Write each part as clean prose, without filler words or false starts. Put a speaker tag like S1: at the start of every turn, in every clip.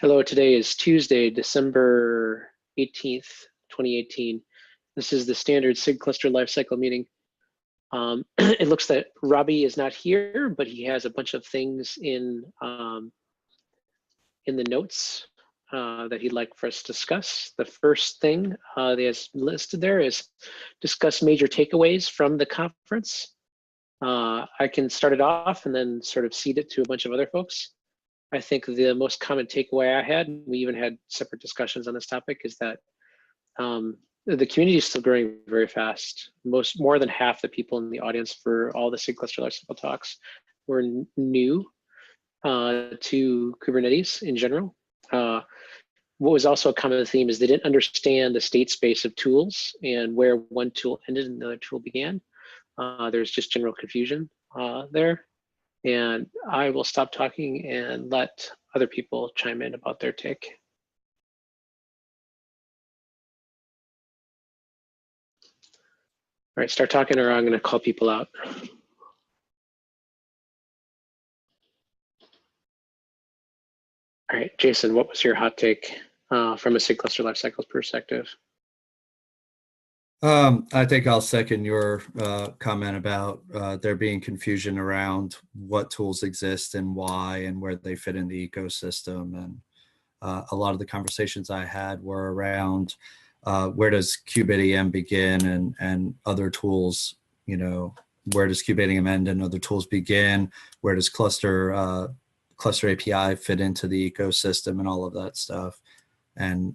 S1: Hello, today is Tuesday, December 18th, 2018. This is the standard SIG Cluster Lifecycle meeting. It looks that Robbie is not here, but he has a bunch of things in the notes that he'd like for us to discuss. The first thing that is listed there is discuss major takeaways from the conference. I can start it off and then sort of seed it to a bunch of other folks. I think the most common takeaway I had, we even had separate discussions on this topic, is that the community is still growing very fast. More than half the people in the audience for all the SIG Cluster Lifecycle talks were new to Kubernetes in general. What was also a common theme is they didn't understand the state space of tools and where one tool ended and another tool began. There's just general confusion there. And I will stop talking and let other people chime in about their take. All right, start talking or I'm going to call people out. All right, Jason, what was your hot take from a SIG Cluster Lifecycle perspective?
S2: I think I'll second your comment about there being confusion around what tools exist and why and where they fit in the ecosystem. And a lot of the conversations I had were around where does KubeADM begin and other tools, you know, where does KubeADM end and other tools begin? Where does Cluster API fit into the ecosystem and all of that stuff? And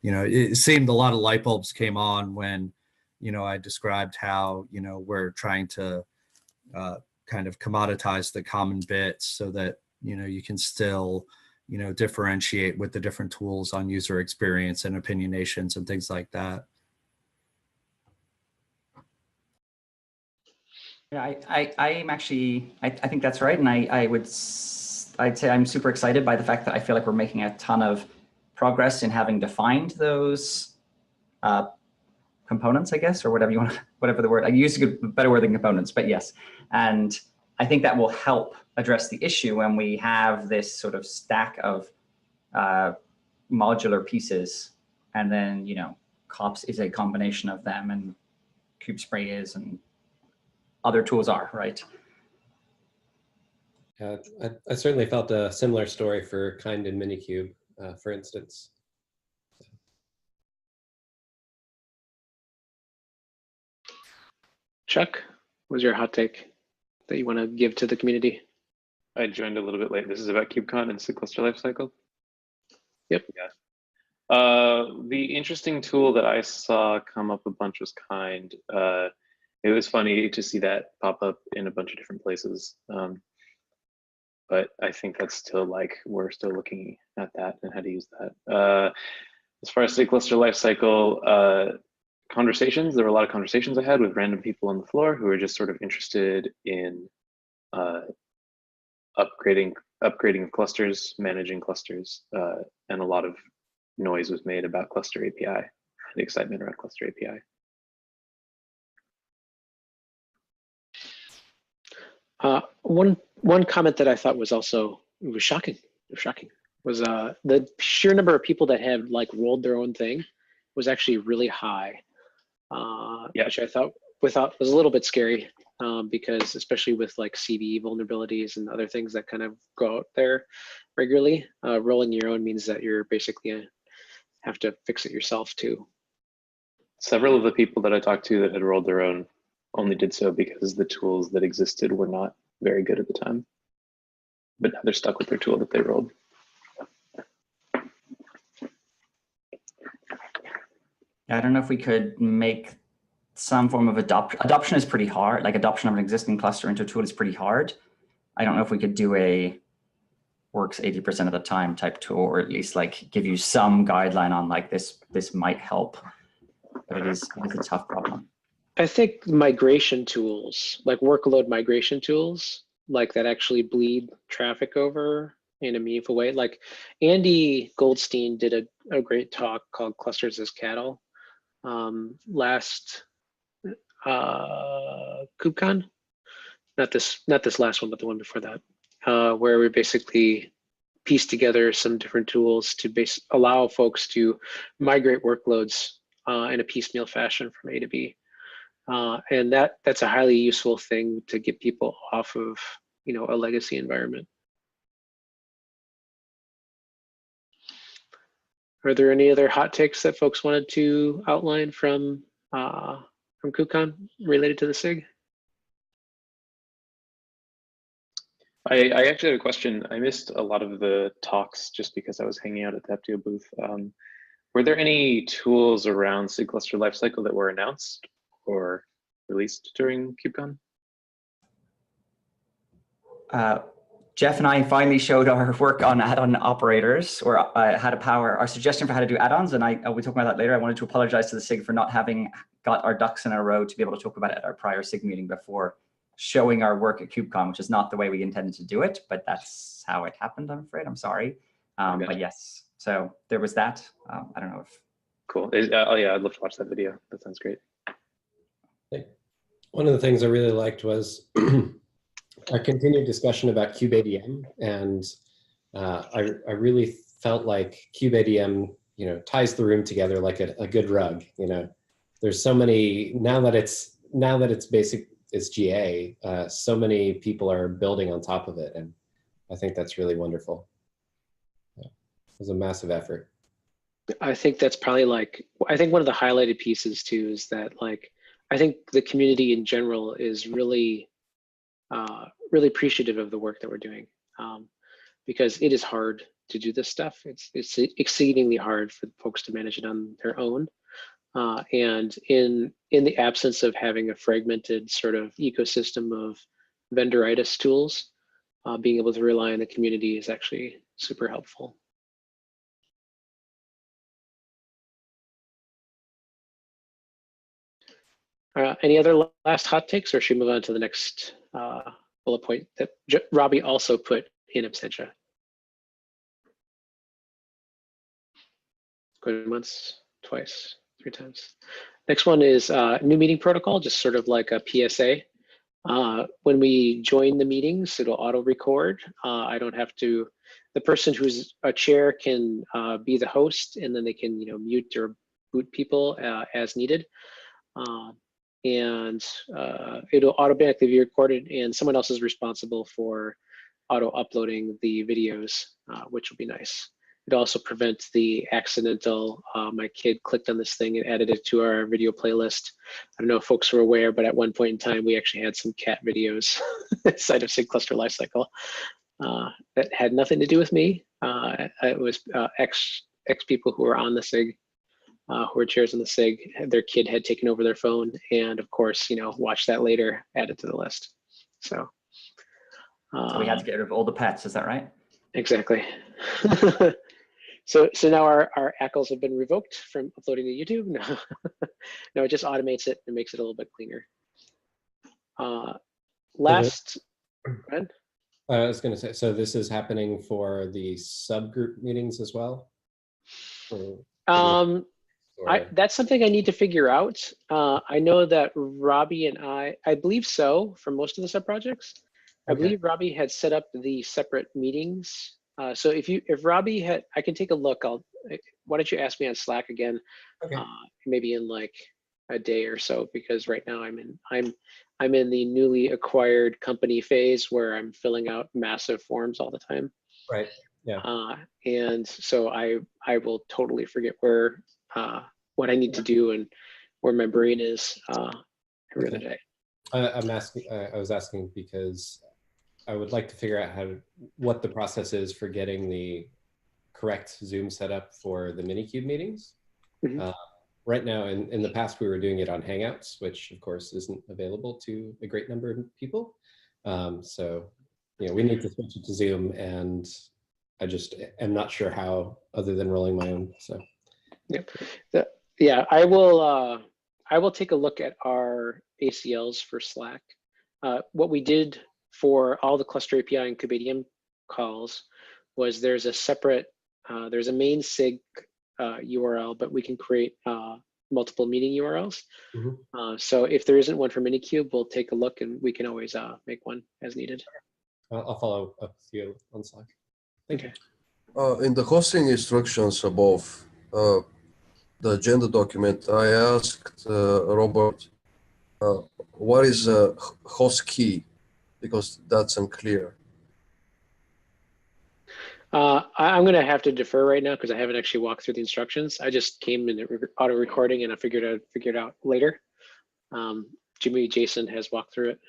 S2: you know, it seemed a lot of light bulbs came on when, you know, I described how, you know, we're trying to kind of commoditize the common bits so that, you know, you can still, you know, differentiate with the different tools on user experience and opinionations and things like that.
S3: Yeah, I think that's right. And I'd say I'm super excited by the fact that I feel like we're making a ton of progress in having defined those components, I guess, or whatever you want, whatever the word, I use a better word than components, but yes. And I think that will help address the issue when we have this sort of stack of modular pieces. And then, you know, COPS is a combination of them and KubeSpray is and other tools are, right?
S4: I certainly felt a similar story for Kind and MiniCube. For instance.
S1: Chuck, what was your hot take that you want to give to the community?
S5: I joined a little bit late. This is about KubeCon and SIG Cluster Lifecycle.
S1: Yep.
S5: Yeah. The interesting tool that I saw come up a bunch was Kind. It was funny to see that pop up in a bunch of different places. But I think that's still like, we're still looking at that and how to use that. As far as SIG Cluster Lifecycle conversations, there were a lot of conversations I had with random people on the floor who were just sort of interested in upgrading of clusters, managing clusters, and a lot of noise was made about Cluster API, the excitement around Cluster API.
S1: One comment that I thought was also, it was shocking, was the sheer number of people that had like rolled their own thing was actually really high. Yeah, which I thought was a little bit scary because especially with like CD vulnerabilities and other things that kind of go out there regularly, rolling your own means that you're basically have to fix it yourself too.
S5: Several of the people that I talked to that had rolled their own only did so because the tools that existed were not very good at the time. But now they're stuck with their tool that they rolled.
S3: I don't know if we could make some form of adoption. Adoption is pretty hard. Like adoption of an existing cluster into a tool is pretty hard. I don't know if we could do a works 80% of the time type tool, or at least like give you some guideline on like this might help. But it is a tough problem.
S1: I think migration tools, like workload migration tools, like that actually bleed traffic over in a meaningful way. Like Andy Goldstein did a great talk called Clusters as Cattle last KubeCon, not this last one, but the one before that, where we basically pieced together some different tools to allow folks to migrate workloads in a piecemeal fashion from A to B. And that's a highly useful thing to get people off of, a legacy environment. Are there any other hot takes that folks wanted to outline from KubeCon related to the SIG?
S5: I actually had a question. I missed a lot of the talks just because I was hanging out at the Heptio booth. Were there any tools around SIG Cluster Lifecycle that were announced or released during KubeCon?
S3: Jeff and I finally showed our work on add-on operators, or how to power our suggestion for how to do add-ons, and we'll talk about that later. I wanted to apologize to the SIG for not having got our ducks in a row to be able to talk about it at our prior SIG meeting before showing our work at KubeCon, which is not the way we intended to do it, but that's how it happened, I'm afraid. I'm sorry. But yes, so there was that. I don't know if...
S5: Cool. Oh yeah, I'd love to watch that video. That sounds great.
S4: One of the things I really liked was our continued discussion about KubeADM, and I really felt like KubeADM, ties the room together like a good rug. There's so many now that it's basic, it's GA. So many people are building on top of it, and I think that's really wonderful. Yeah, it was a massive effort.
S1: I think that's probably I think one of the highlighted pieces too is that I think the community in general is really really appreciative of the work that we're doing, because it is hard to do this stuff. It's exceedingly hard for folks to manage it on their own. And in the absence of having a fragmented sort of ecosystem of vendoritis tools, being able to rely on the community is actually super helpful. Any other last hot takes, or should we move on to the next bullet point that Robbie also put in absentia? Going once, twice, 3 times. Next one is new meeting protocol, just sort of like a PSA. When we join the meetings, it'll auto record. I don't have to, the person who's a chair can be the host, and then they can mute or boot people as needed. And it'll automatically be recorded, and someone else is responsible for auto uploading the videos, which will be nice. It also prevents the accidental, my kid clicked on this thing and added it to our video playlist. I don't know if folks were aware, but at one point in time, we actually had some cat videos inside of SIG Cluster Lifecycle that had nothing to do with me. It was ex people who were on the SIG, who were chairs on the SIG. Their kid had taken over their phone, and of course, watch that later, add it to the list. So
S3: we had to get rid of all the pets, is that right?
S1: Exactly. So now our ACLs have been revoked from uploading to YouTube. No, it just automates it and makes it a little bit cleaner. Last, go ahead.
S4: I was going to say, so this is happening for the subgroup meetings as well?
S1: That's something I need to figure out. I know that Robbie and I believe so, for most of the sub-projects. I believe Robbie had set up the separate meetings. So if Robbie had, I can take a look. Why don't you ask me on Slack again?
S4: Okay.
S1: Maybe in like a day or so, because right now I'm in the newly acquired company phase where I'm filling out massive forms all the time.
S4: Right. Yeah.
S1: And so I will totally forget where what I need to do and where my brain is every other day.
S4: I was asking because I would like to figure out what the process is for getting the correct Zoom setup for the MiniCube meetings. Mm-hmm. Right now, in the past, we were doing it on Hangouts, which of course isn't available to a great number of people. So, we need to switch it to Zoom, and I just am not sure how, other than rolling my own. So,
S1: yeah, I will take a look at our ACLs for Slack. What we did for all the cluster API and KubeADM calls was there's a separate, there's a main SIG URL, but we can create multiple meeting URLs. Mm-hmm. So if there isn't one for MiniCube, we'll take a look, and we can always make one as needed.
S4: I'll follow up with you on Slack. Thank you.
S6: In the hosting instructions above the agenda document, I asked Robert, what is a host key? Because that's unclear.
S1: I'm going to have to defer right now because I haven't actually walked through the instructions. I just came in auto recording and I figured I'd figure it out later. Jimmy, Jason has walked through it.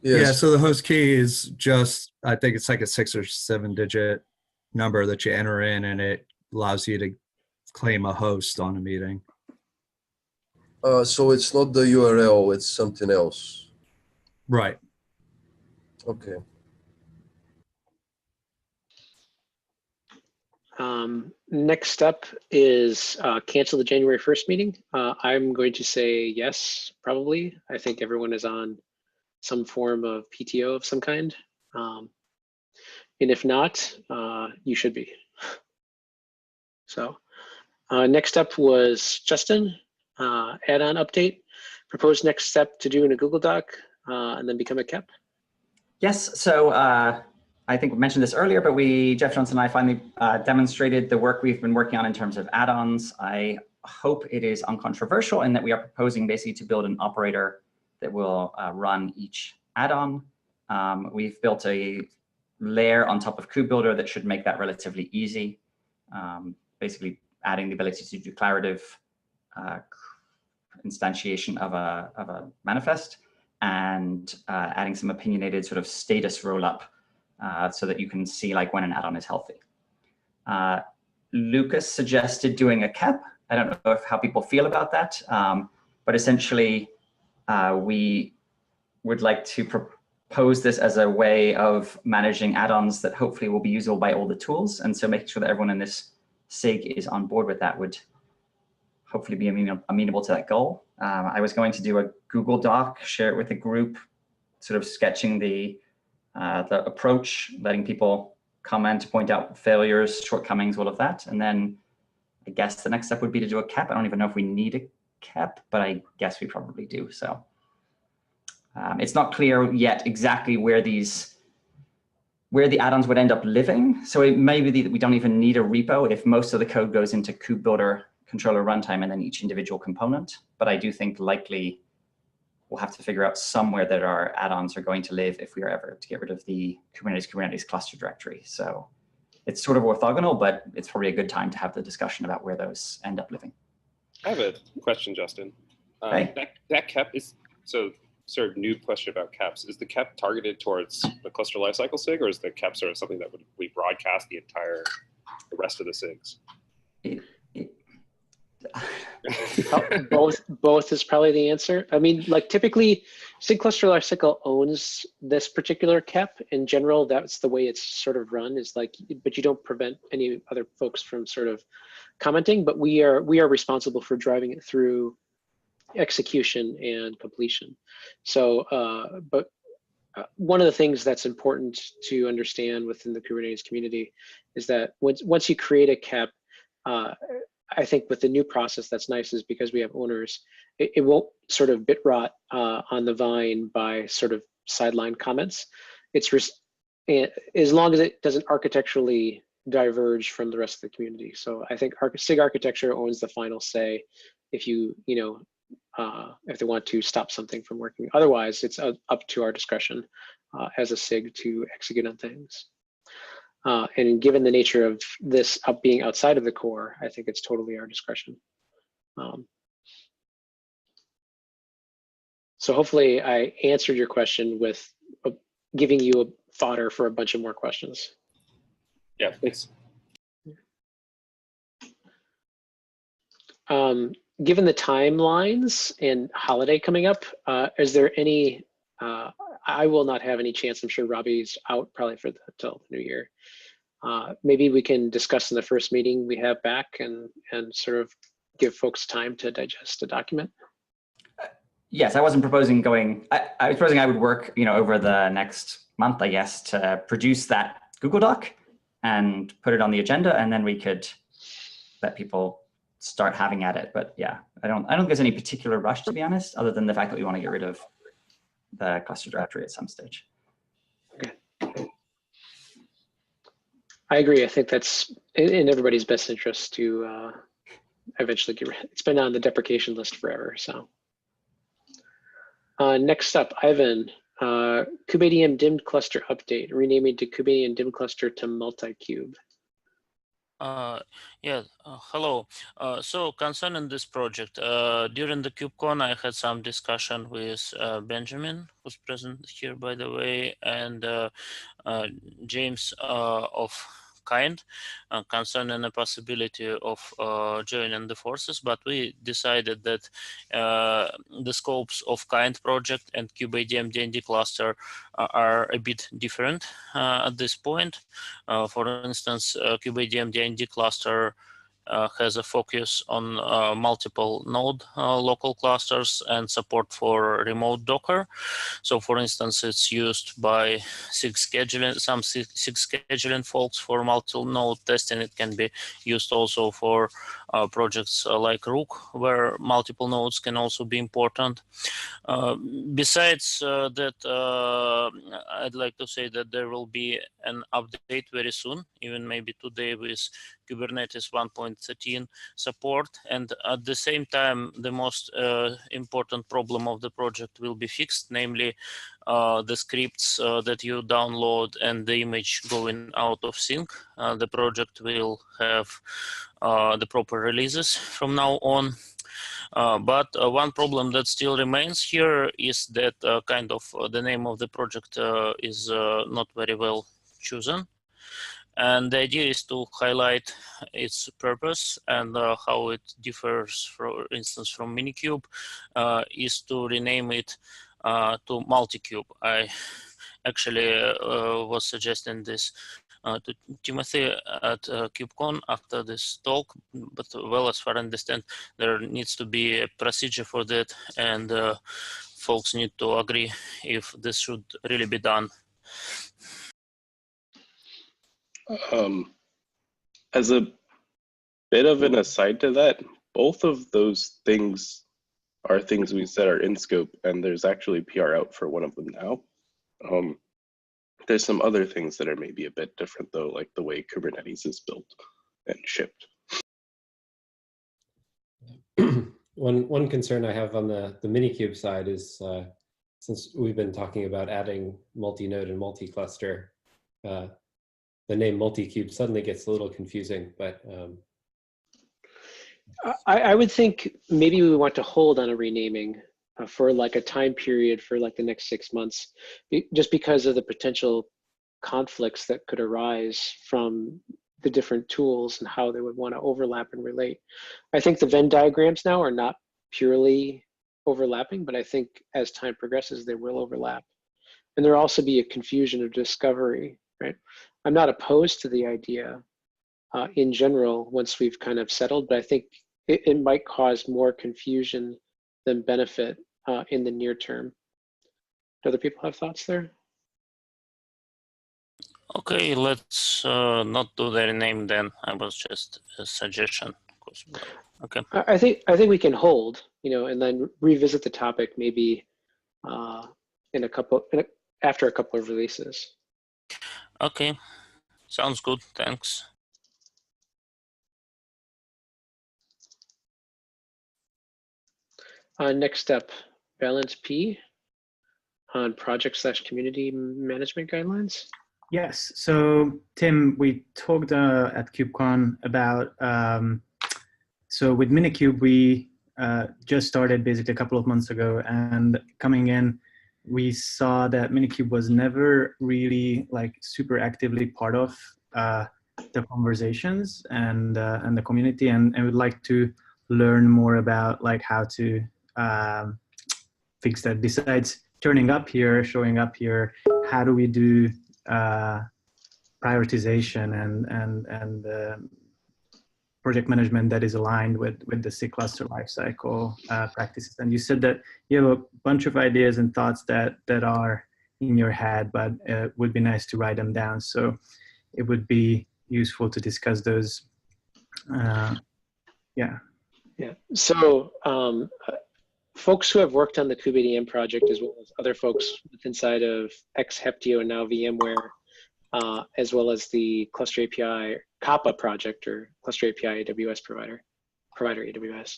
S6: Yes.
S2: Yeah, so the host key is just, I think it's like a 6 or 7 digit number that you enter in, and it allows you to claim a host on a meeting.
S6: So it's not the URL, it's something else.
S2: Right.
S6: Okay.
S1: Next up is cancel the January 1st meeting. I'm going to say yes, probably. I think everyone is on some form of PTO of some kind. And if not, you should be. So next up was Justin, add-on update. Proposed next step to do in a Google Doc and then become a KEP.
S3: Yes, so I think we mentioned this earlier, but Jeff Johnson and I finally demonstrated the work we've been working on in terms of add-ons. I hope it is uncontroversial in that we are proposing basically to build an operator that will run each add-on. We've built a layer on top of KubeBuilder that should make that relatively easy. Basically adding the ability to do declarative instantiation of a manifest, and adding some opinionated sort of status roll-up so that you can see like when an add-on is healthy. Lucas suggested doing a KEP. I don't know how people feel about that, but essentially we would like to propose this as a way of managing add-ons that hopefully will be usable by all the tools. And so making sure that everyone in this SIG is on board with that would hopefully be amenable to that goal. I was going to do a Google Doc, share it with the group, sort of sketching the approach, letting people comment, point out failures, shortcomings, all of that. And then I guess the next step would be to do a KEP. I don't even know if we need a KEP, but I guess we probably do. So it's not clear yet exactly where the add-ons would end up living. So it may be that we don't even need a repo if most of the code goes into KubeBuilder controller runtime and then each individual component. But I do think likely we'll have to figure out somewhere that our add-ons are going to live if we are ever to get rid of the Kubernetes cluster directory. So it's sort of orthogonal, but it's probably a good time to have the discussion about where those end up living.
S7: I have a question, Justin.
S3: Hey.
S7: That KEP is, so sort of new question about KEPs. Is the KEP targeted towards the cluster lifecycle SIG, or is the KEP sort of something that we broadcast the rest of the SIGs?
S1: Both is probably the answer. I mean, like typically SIG Cluster Lifecycle owns this particular KEP. In general, that's the way it's sort of run, is like, but you don't prevent any other folks from sort of commenting, but we are responsible for driving it through execution and completion. So, one of the things that's important to understand within the Kubernetes community is that once you create a KEP, I think with the new process that's nice is because we have owners, it won't sort of bit rot on the vine by sort of sideline comments. It's as long as it doesn't architecturally diverge from the rest of the community. So I think SIG architecture owns the final say if if they want to stop something from working. Otherwise, it's up to our discretion as a SIG to execute on things. And given the nature of this being outside of the core, I think it's totally our discretion. So hopefully I answered your question with giving you a fodder for a bunch of more questions.
S7: Yeah, thanks.
S1: Given the timelines and holiday coming up, is there any, I will not have any chance, I'm sure Robbie's out probably till the new year. Maybe we can discuss in the first meeting we have back and sort of give folks time to digest the document.
S3: Yes, I wasn't proposing going, I was proposing I would work over the next month, I guess, to produce that Google Doc and put it on the agenda, and then we could let people start having at it. But yeah, I don't think there's any particular rush, to be honest, other than the fact that we want to get rid of the cluster directory at some stage.
S1: Okay. I agree. I think that's in everybody's best interest to eventually get rid. It's been on the deprecation list forever. So next up, Ivan, KubeADM dimmed cluster update, renaming to KubeADM dimmed cluster to MultiCube.
S8: Hello. So concerning this project, during the KubeCon, I had some discussion with Benjamin, who's present here, by the way, and James of Kind concerning the possibility of joining the forces, but we decided that the scopes of Kind project and KubeADM DND cluster are a bit different at this point. For instance, KubeADM DND cluster has a focus on multiple node local clusters and support for remote Docker. So for instance, it's used by SIG scheduling, some SIG scheduling folks for multi-node testing. It can be used also for projects like Rook, where multiple nodes can also be important. Besides that, I'd like to say that there will be an update very soon, even maybe today, with Kubernetes 1.13 support. And at the same time, the most important problem of the project will be fixed, namely the scripts that you download and the image going out of sync. The project will have the proper releases from now on. But one problem that still remains here is that the name of the project is not very well chosen. And the idea is to highlight its purpose and how it differs, for instance, from MiniCube, is to rename it to MultiCube. I actually was suggesting this to Timothy at KubeCon after this talk, but well, as far as I understand, there needs to be a procedure for that, and folks need to agree if this should really be done.
S9: As a bit of an aside to that, both of those things are things we said are in scope, and there's actually PR out for one of them now. There's some other things that are maybe a bit different though, like the way Kubernetes is built and shipped.
S4: One concern I have on the MiniCube side is since we've been talking about adding multi-node and multi-cluster, the name MultiCube suddenly gets a little confusing, but
S1: I would think maybe we want to hold on a renaming for like a time period for like the next 6 months, just because of the potential conflicts that could arise from the different tools and how they would want to overlap and relate. I think the Venn diagrams now are not purely overlapping, but I think as time progresses, they will overlap. And there'll also be a confusion of discovery, right? I'm not opposed to the idea in general once we've kind of settled, but I think it might cause more confusion than benefit in the near term. Do other people have thoughts there?
S8: Okay, let's not do their name then. I was just a suggestion. Okay.
S1: I think we can hold, and then revisit the topic maybe after a couple of releases.
S8: Okay, sounds good. Thanks.
S1: Next up, Balance P on project/community management guidelines.
S10: Yes. So Tim, we talked at KubeCon about, so with MiniCube, we just started basically a couple of months ago, and coming in, we saw that MiniCube was never really like super actively part of the conversations and the community, and we'd like to learn more about like how to fix that. Besides turning up here, showing up here, how do we do prioritization and project management that is aligned with the SIG Cluster Lifecycle practices? And you said that you have a bunch of ideas and thoughts that are in your head, but it would be nice to write them down. So it would be useful to discuss those. Yeah.
S1: So folks who have worked on the KubeADM project, as well as other folks inside of ex-Heptio and now VMware, as well as the Cluster API Kappa project, or Cluster API AWS provider AWS,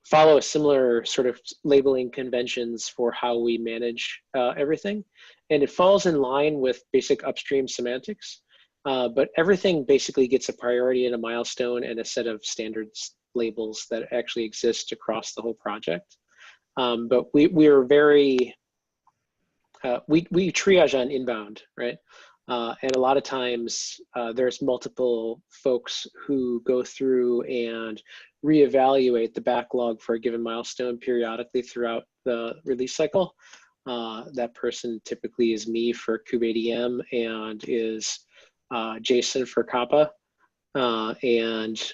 S1: follow a similar sort of labeling conventions for how we manage everything. And it falls in line with basic upstream semantics, but everything basically gets a priority and a milestone and a set of standards labels that actually exist across the whole project. But we are very, we triage on inbound, right? And a lot of times there's multiple folks who go through and reevaluate the backlog for a given milestone periodically throughout the release cycle. That person typically is me for kubeadm and is Jason for Kappa. And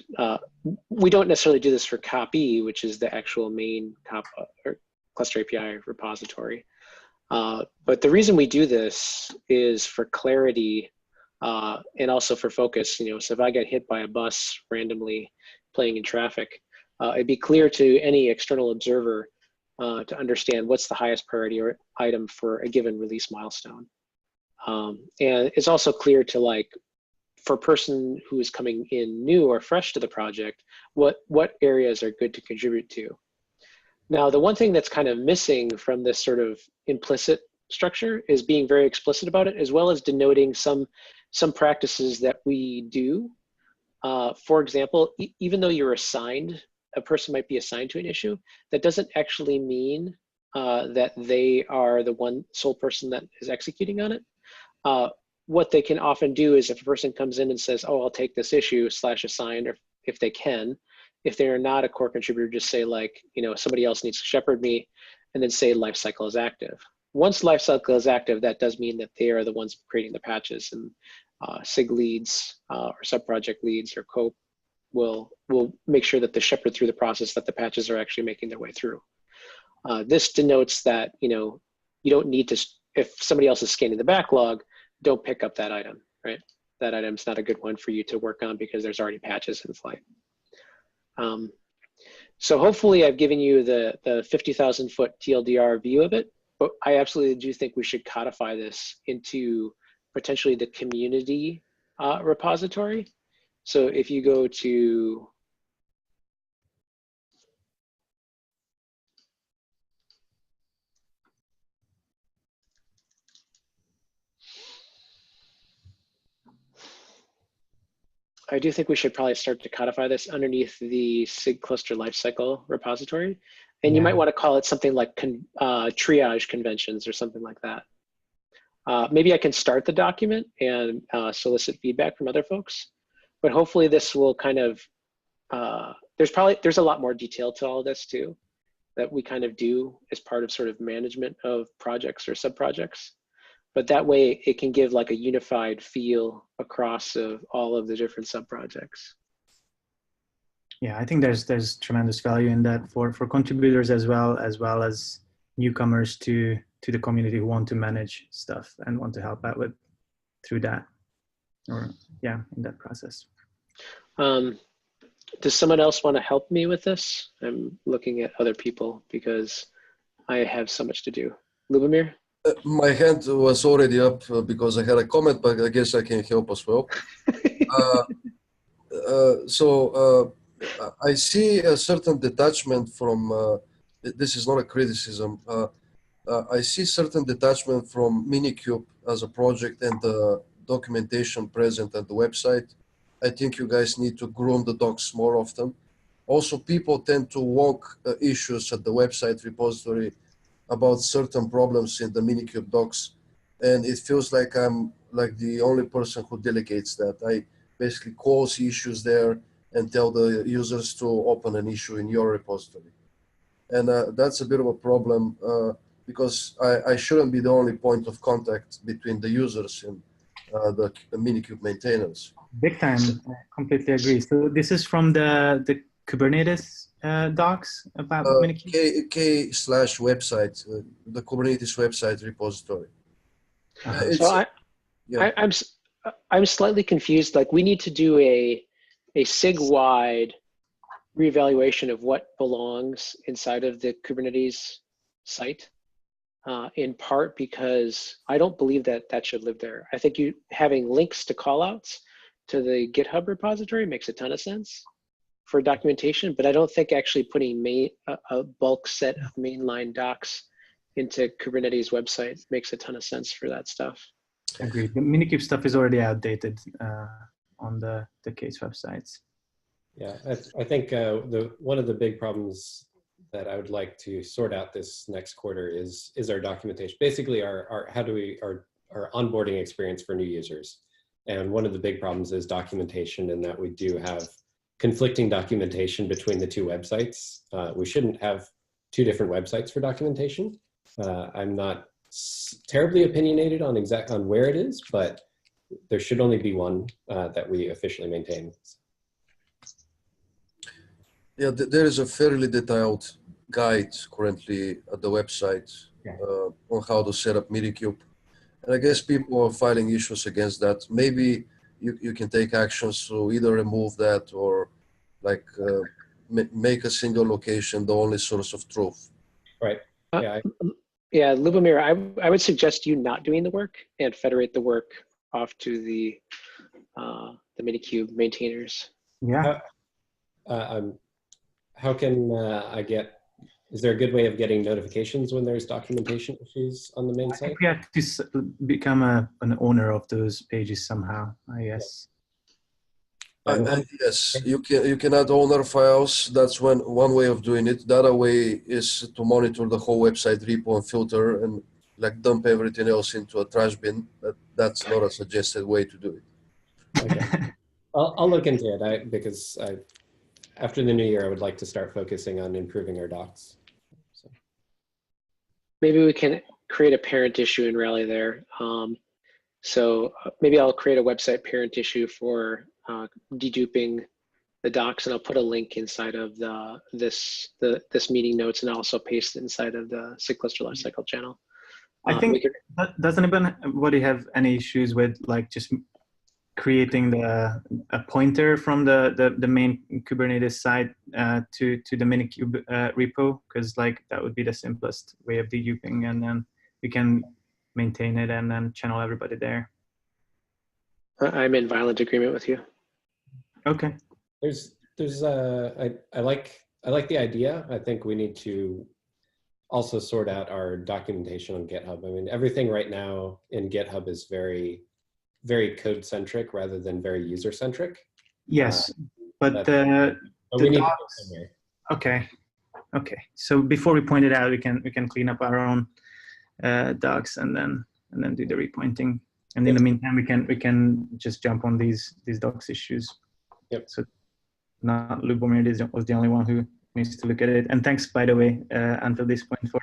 S1: we don't necessarily do this for copy, which is the actual main Kappa or Cluster API repository. But the reason we do this is for clarity and also for focus. You know, so if I get hit by a bus randomly playing in traffic, it'd be clear to any external observer to understand what's the highest priority or item for a given release milestone. And it's also clear to, like, for a person who is coming in new or fresh to the project, what areas are good to contribute to. Now, the one thing that's kind of missing from this sort of implicit structure is being very explicit about it, as well as denoting some practices that we do. For example, even though you're assigned, a person might be assigned to an issue, that doesn't actually mean that they are the sole person that is executing on it. What they can often do is if a person comes in and says, oh, I'll take this issue /assigned, or if they can, if they're not a core contributor, just say, like, you know, somebody else needs to shepherd me, and then say lifecycle is active. Once lifecycle is active, that does mean that they are the ones creating the patches, and SIG leads or sub-project leads or COPE will make sure that they shepherd through the process, that the patches are actually making their way through. This denotes that, you know, you don't need to, if somebody else is scanning the backlog, don't pick up that item, right? That item's not a good one for you to work on because there's already patches in flight. So hopefully I've given you the 50,000 foot TLDR view of it, but I absolutely do think we should codify this into potentially the community repository. So if you go to, I do think we should probably start to codify this underneath the SIG Cluster Lifecycle repository. And you might want to call it something like triage conventions or something like that. Maybe I can start the document and solicit feedback from other folks, but hopefully this will kind of, there's a lot more detail to all of this too, that we kind of do as part of sort of management of projects or sub-projects. But that way it can give like a unified feel across all of the different sub-projects.
S10: Yeah, I think there's tremendous value in that for contributors as well as newcomers to the community who want to manage stuff and want to help out with through that, or yeah, in that process.
S1: Does someone else want to help me with this? I'm looking at other people because I have so much to do. Lubomir?
S6: My hand was already up because I had a comment, but I guess I can help as well. I see a certain detachment from, this is not a criticism, I see certain detachment from MiniCube as a project and the documentation present at the website. I think you guys need to groom the docs more often. Also, people tend to walk issues at the website repository about certain problems in the MiniCube docs, and it feels like I'm like the only person who delegates that. I basically cause issues there and tell the users to open an issue in your repository. And that's a bit of a problem because I shouldn't be the only point of contact between the users and the MiniCube maintainers.
S10: Big time, I completely agree. So this is from the Kubernetes docs about MiniCube?
S6: K/website, the Kubernetes website repository.
S1: So I'm slightly confused. Like, we need to do a SIG-wide reevaluation of what belongs inside of the Kubernetes site. in part because I don't believe that that should live there. I think having links to callouts to the GitHub repository makes a ton of sense for documentation, but I don't think actually putting a bulk set of mainline docs into Kubernetes website makes a ton of sense for that stuff.
S10: Agreed. The MiniCube stuff is already outdated on the case websites.
S4: Yeah, I think one of the big problems that I would like to sort out this next quarter is our documentation. Basically, our onboarding experience for new users. And one of the big problems is documentation, in that we do have conflicting documentation between the two websites. We shouldn't have two different websites for documentation. I'm not terribly opinionated on where it is, but there should only be one that we officially maintain.
S6: Yeah, there is a fairly detailed guide currently at the website on how to set up MiniCube. And I guess people are filing issues against that. Maybe you can take actions to either remove that or like make a single location the only source of truth.
S4: Right. Yeah.
S1: Yeah, Lubomir, I would suggest you not doing the work and federate the work off to the MiniCube maintainers.
S10: Yeah.
S4: How can is there a good way of getting notifications when there's documentation issues on the main site?
S10: I think we have to become an owner of those pages somehow, I guess.
S6: And yes, you can add owner files. That's one way of doing it. The other way is to monitor the whole website repo and filter and like dump everything else into a trash bin. That's not a suggested way to do it.
S4: Okay. I'll look into it because after the new year, I would like to start focusing on improving our docs. So.
S1: Maybe we can create a parent issue in Rally there. So maybe I'll create a website parent issue for deduping the docs, and I'll put a link inside of this meeting notes, and I'll also paste it inside of the SIG Cluster Lifecycle channel.
S10: I think, does anybody have any issues with like just creating a pointer from the main Kubernetes side to the MiniCube repo? Because like that would be the simplest way of deduping, and then we can maintain it and then channel everybody there.
S1: I'm in violent agreement with you.
S10: Okay.
S4: I like the idea. I think we need to also sort out our documentation on GitHub. I mean, everything right now in GitHub is very, very code centric rather than very user centric.
S10: Yes, but the docs. Okay. So before we point it out, we can clean up our own docs and then do the repointing. And in the meantime, we can just jump on these docs issues.
S4: Yep.
S10: So not Lubomir was the only one who needs to look at it. And thanks, by the way, until this point for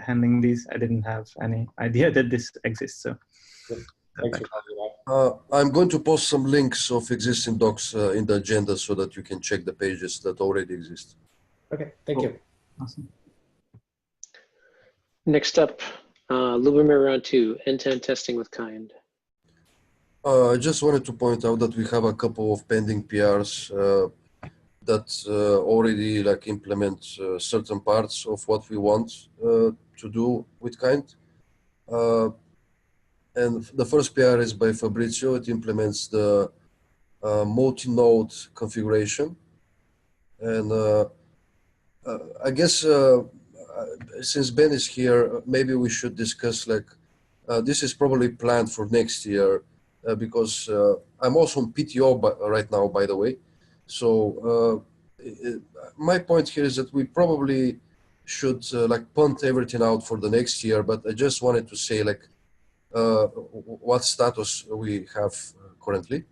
S10: handling these. I didn't have any idea that this exists. So.
S4: Yep. Thanks for calling that.
S6: I'm going to post some links of existing docs in the agenda so that you can check the pages that already exist.
S4: Okay, thank you.
S10: Awesome.
S1: Next up, Lubomir round 2, end-to-end testing with Kind.
S6: I just wanted to point out that we have a couple of pending PRs that already like implement certain parts of what we want to do with Kind. And the first PR is by Fabrizio. It implements the multi-node configuration. And I guess since Ben is here, maybe we should discuss like, this is probably planned for next year because I'm also on PTO right now, by the way. So my point here is that we probably should like punt everything out for the next year, but I just wanted to say like, what status we have currently.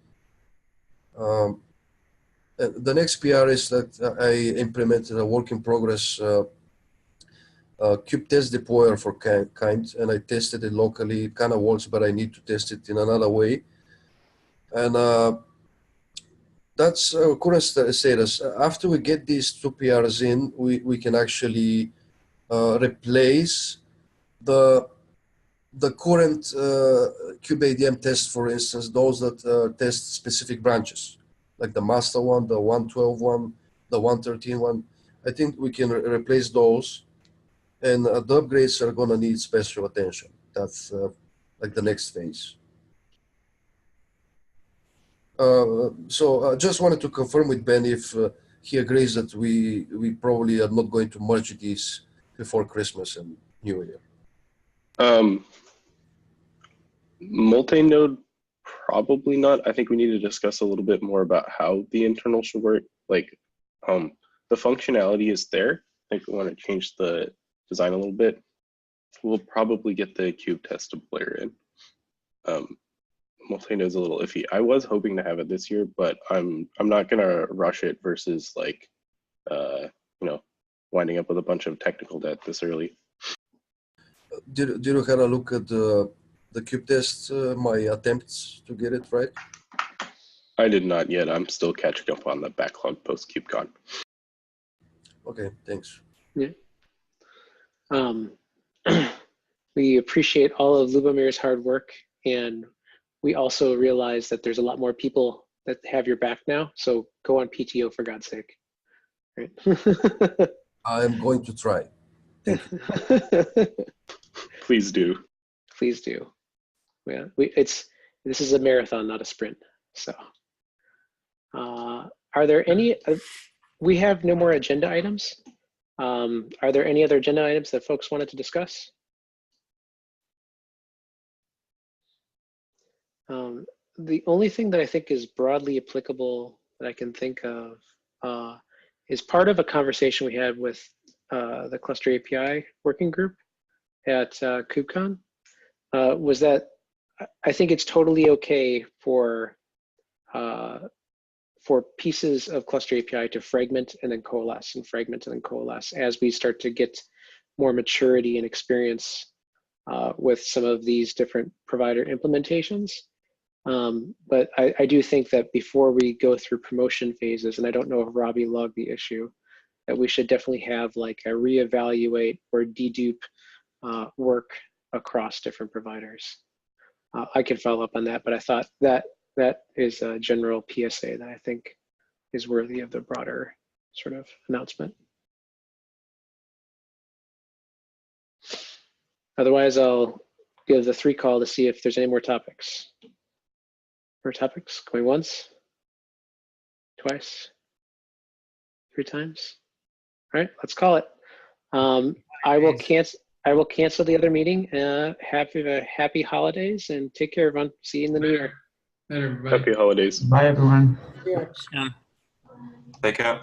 S6: The next PR is that I implemented a work in progress kube test deployer for Kind, and I tested it locally. It kind of works, but I need to test it in another way. And that's current status. After we get these two PRs in, we can actually replace the current kubeadm test, for instance, those that test specific branches, like the master one, the 112 one, the 113 one. I think we can replace those And the upgrades are going to need special attention. That's like the next phase. So I just wanted to confirm with Ben if he agrees that we probably are not going to merge these before Christmas and New Year.
S9: Multi-node, probably not. I think we need to discuss a little bit more about how the internal should work. Like, the functionality is there. I think we want to change the design a little bit. We'll probably get the cube test deployer in. Multi-node is a little iffy. I was hoping to have it this year, but I'm not gonna rush it versus like, you know, winding up with a bunch of technical debt this early.
S6: Did you have a look at the cube test? My attempts to get it right.
S9: I did not yet. I'm still catching up on the backlog post KubeCon.
S6: Okay, thanks.
S1: Yeah. We appreciate all of Lubomir's hard work, and we also realize that there's a lot more people that have your back now. So go on PTO for God's sake. Right?
S6: I'm going to try.
S9: Please do.
S1: Please do. Yeah, this is a marathon, not a sprint. So, are there any? We have no more agenda items. Are there any other agenda items that folks wanted to discuss? The only thing that I think is broadly applicable that I can think of is part of a conversation we had with the Cluster API working group at KubeCon, was that I think it's totally okay for pieces of Cluster API to fragment and then coalesce and fragment and then coalesce as we start to get more maturity and experience with some of these different provider implementations. But I do think that before we go through promotion phases, and I don't know if Robbie logged the issue, that we should definitely have like a reevaluate or dedupe work across different providers. I can follow up on that, but I thought that is a general PSA that I think is worthy of the broader sort of announcement. Otherwise, I'll give the 3 call to see if there's any more topics. More topics going once, twice, 3 times. All right, let's call it. I will cancel the other meeting. Happy holidays and take care, everyone. See you in the new year.
S5: Bye, everybody.
S9: Happy holidays.
S10: Bye, everyone.
S8: Yeah.
S11: Take care.